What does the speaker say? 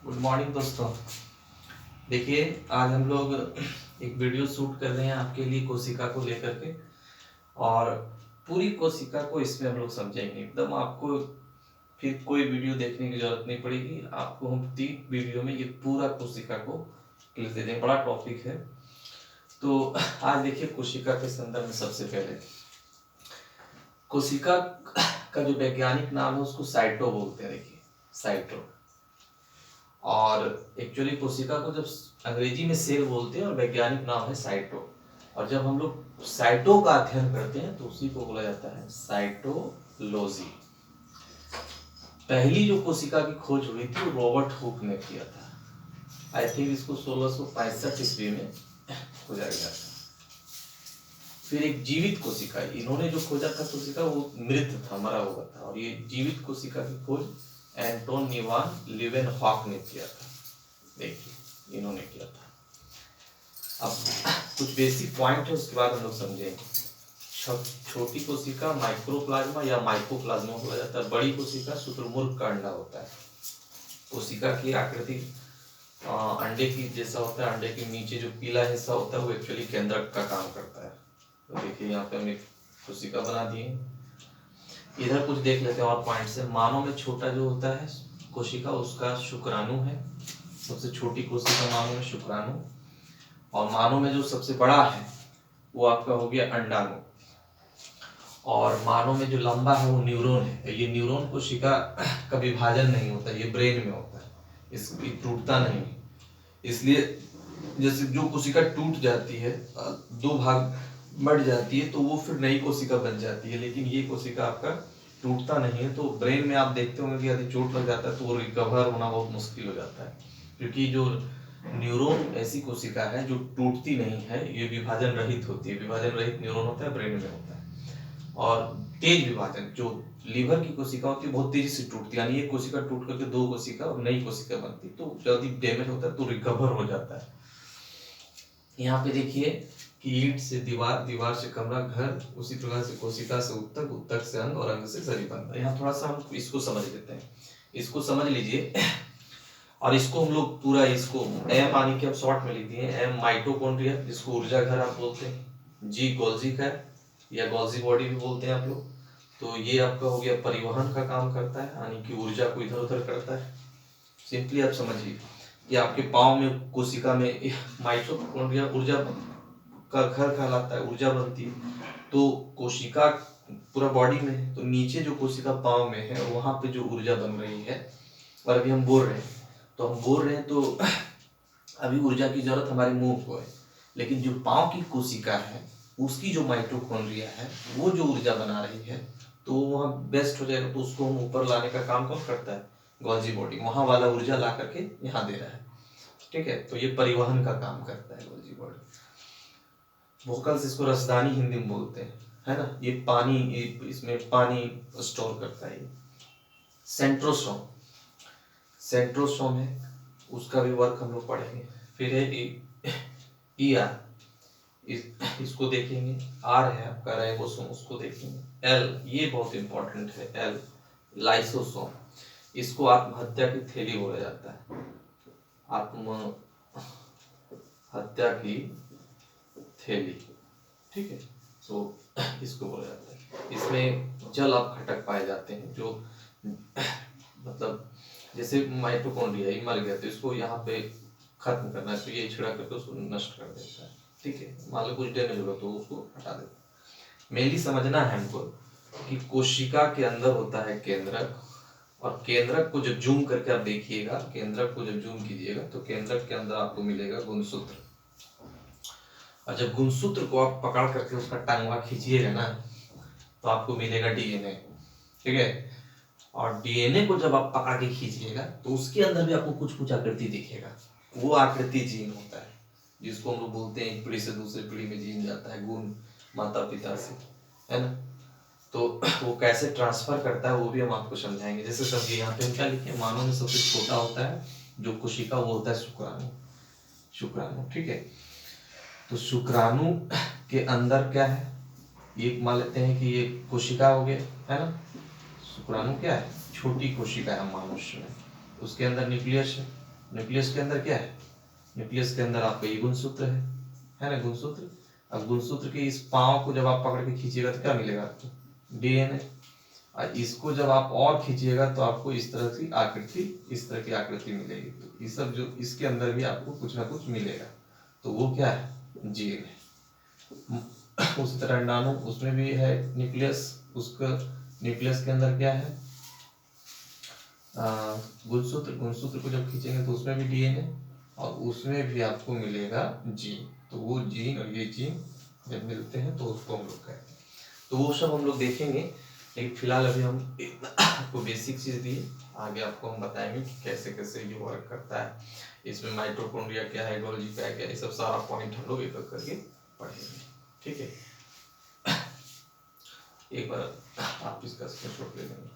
Good morning दोस्तों। देखिए, आज हम लोग एक वीडियो शूट कर रहे हैं आपके लिए कोशिका को लेकर के, और पूरी कोशिका को इसमें हम लोग समझेंगे एकदम। आपको फिर कोई वीडियो देखने की जरूरत नहीं पड़ेगी। आपको हम 3 वीडियो में ये पूरा कोशिका को क्लियर दे देंगे। बड़ा टॉपिक है। तो आज देखिए, कोशिका के संदर्भ में सबसे पहले कोशिका का जो वैज्ञानिक नाम है उसको साइटो बोलते हैं। देखिए, साइटो। और एक्चुअली कोशिका को जब अंग्रेजी में सेल बोलते हैं और वैज्ञानिक नाम है साइटो। और जब हम लोग साइटो का अध्ययन करते हैं तो उसी को बोला जाता है साइटोलॉजी। पहली जो कोशिका की खोज हुई थी वो रॉबर्ट हुक ने किया था। आई थिंक इसको 1665 ईस्वी में खोजा गया था। फिर एक जीवित कोशिका, इन्होंने जो खोजा था कोशिका वो मृत था, मरा हुआ था। और ये जीवित कोशिका की खोज एंटोन न्यूमान लीवेनहॉक ने किया था। देखिए, इन्होंने किया था। अब कुछ बेसिक पॉइंट है, उसके बाद हम लोग समझेंगे। छोटी कोशिका माइक्रोप्लाज्मा या माइकोप्लाज्मा बोला जाता है। बड़ी कोशिका शुतुरमुर्ग का अंडा होता है। कोशिका की आकृति अंडे की जैसा होता है। अंडे के नीचे जो पीला हिस्सा होता है वो एक्चुअली केंद्रक का काम करता है। तो देखिए, यहाँ पे हम एक कोशिका बना दिए। इधर कुछ देख लेते हैं और पॉइंट से। मानव में छोटा जो होता है कोशिका, उसका शुक्राणु है। सबसे छोटी कोशिका मानव में शुक्राणु। और मानव में जो सबसे बड़ा है वो आपका हो गया अंडाणु। और मानव में जो लंबा है वो न्यूरॉन है। ये न्यूरॉन कोशिका का विभाजन नहीं होता, ये ब्रेन में होता है। इसकी टूटता नहीं। इसलिए जैसे जो कोशिका टूट जाती है, 2 भाग बढ़ जाती है, तो वो फिर नई कोशिका बन जाती है। लेकिन ये कोशिका आपका टूटता नहीं है। तो ब्रेन में आप देखते होंगे कि यदि चोट लग जाता है तो वो रिकवर होना बहुत मुश्किल हो जाता है, क्योंकि जो न्यूरॉन ऐसी कोशिका है जो टूटती नहीं है, ये विभाजन रहित होती है। विभाजन रहित न्यूरॉन होता है, ब्रेन में होता है। और तेज विभाजन, जो लीवर की कोशिका होती है, बहुत तेजी से टूटती है। यानी एक कोशिका टूट करके 2 कोशिका और नई कोशिका बनती है। तो यदि डैमेज होता है तो रिकवर हो जाता है। यहाँ पे देखिए कि ईंट से दीवार, दीवार से कमरा, घर, उसी प्रकार से कोशिका से उत्तक, उत्तक से अंग और अंग से शरीर बनता है। यहाँ थोड़ा सा हम इसको समझ लेते हैं। इसको समझ लीजिए। और इसको हम लोग पूरा इसको एम आने के अब शॉर्ट में लिख दिए। एम माइटोकॉन्ड्रिया, जिसको ऊर्जा घर आप बोलते हैं। जी गोल्जी घर या गोल्जी बॉडी भी बोलते हैं आप लोग। तो ये आपका हो गया परिवहन का काम करता है, यानी कि ऊर्जा को इधर उधर करता है। सिंपली आप समझिए, ये आपके पाँव में कोशिका में माइटोकॉन्ड्रिया ऊर्जा का घर कहलाता है, ऊर्जा बनती है। तो कोशिका पूरा बॉडी में है, तो नीचे जो कोशिका पाँव में है वहां पे जो ऊर्जा बन रही है, और अभी हम बोल रहे हैं तो हम बोल रहे हैं तो अभी ऊर्जा की जरूरत हमारे मुंह को है। लेकिन जो पाँव की कोशिका है उसकी जो माइटोकॉन्ड्रिया है वो जो ऊर्जा बना रही है, तो वहाँ बेस्ट हो जाएगा। तो उसको हम ऊपर लाने का काम कौन करता है? Golgi body. वहां वाला ऊर्जा ला करके यहाँ दे रहा है। ठीक है, तो ये परिवहन का काम करता है गॉल्जी बॉडी। वोकल्स, इसको रसदानी हिंदी में बोलते हैं, है ना। ये पानी, इसमें पानी स्टोर करता है। सेंट्रोसोम, सेंट्रोसोम है, उसका भी वर्क हम लोग पढ़ेंगे। फिर है ईआर, इसको देखेंगे। आर है आपका राइबोसोम, उसको देखेंगे। एल, ये बहुत इंपॉर्टेंट है, एल लाइसोसोम। इसको आत्महत्या की थैली बोला जाता है। आत्महत्या की थैली, ठीक है। तो इसको बोला जाता है। इसमें जल अपघटक पाए जाते हैं, जो मतलब जैसे माइटोकॉन्ड्रिया ही मर गया तो इसको यहाँ पे खत्म करना है, तो ये छिड़ा करके उसको नष्ट कर देता है। ठीक है, मान लो कुछ डैमेज होगा तो उसको हटा देता है। मेनली समझना है हमको कि कोशिका के अंदर होता है केंद्रक, और केंद्रक को जब जूम करके आप देखिएगा, केंद्रक को जब जूम कीजिएगा तो केंद्रक के अंदर आपको मिलेगा गुणसूत्र। और जब गुणसूत्र को आप पकड़ करके उसका टांगवा खींचिएगा ना, तो आपको मिलेगा डीएनए। ठीक है, और डीएनए को जब आप पकड़ के खींचिएगा तो उसके अंदर भी आपको कुछ कुछ आकृति दिखेगा। वो आकृति जीन होता है, जिसको हम लोग बोलते हैं एक पीढ़ी से दूसरी पीढ़ी में जीन जाता है, गुण माता पिता से, है ना। तो वो कैसे ट्रांसफर करता है वो भी हम आपको समझाएंगे। जैसे समझिए, यहाँ पे हम क्या लिखे, मानव में सबसे छोटा होता है जो कोशिका, वो होता है शुक्राणु। शुक्राणु, ठीक है। तो शुक्राणु के अंदर क्या है, ये मान लेते हैं कि ये कोशिका हो गया, है ना। शुक्राणु क्या है? छोटी कोशिका है मनुष्य में। उसके अंदर न्यूक्लियस है, न्यूक्लियस के अंदर क्या है, न्यूक्लियस के अंदर आपका ये गुणसूत्र है ना, गुणसूत्र। अब गुणसूत्र के इस पांव को जब आप पकड़ के खींचिएगा तो क्या मिलेगा आपको, डीएनए। और इसको जब आप और खींचिएगा तो आपको इस तरह की आकृति, इस तरह की आकृति मिलेगी। तो ये सब जो इसके अंदर भी आपको कुछ ना कुछ मिलेगा, तो वो क्या है, जीन है। उसी तरह अंडाणु, उसमें भी है न्यूक्लियस, उसका न्यूक्लियस के अंदर क्या है, गुणसूत्र। गुणसूत्र को जब खींचेंगे तो उसमें भी डीएनए और उसमें भी आपको मिलेगा जीन। तो वो जीन और ये जीन जब मिलते हैं तो उसको हम लोग कहते हैं। तो वो सब हम लोग देखेंगे, लेकिन फिलहाल अभी हम आपको बेसिक चीज दिए, आगे आपको हम बताएंगे कि कैसे कैसे ये वर्क करता है, इसमें माइटोकॉन्ड्रिया क्या है, गोल्गी क्या है, ये सब सारा पॉइंट हम लोग एक एक करके पढ़ेंगे। ठीक है, एक बार आप इसका स्क्रीनशॉट ले लेंगे।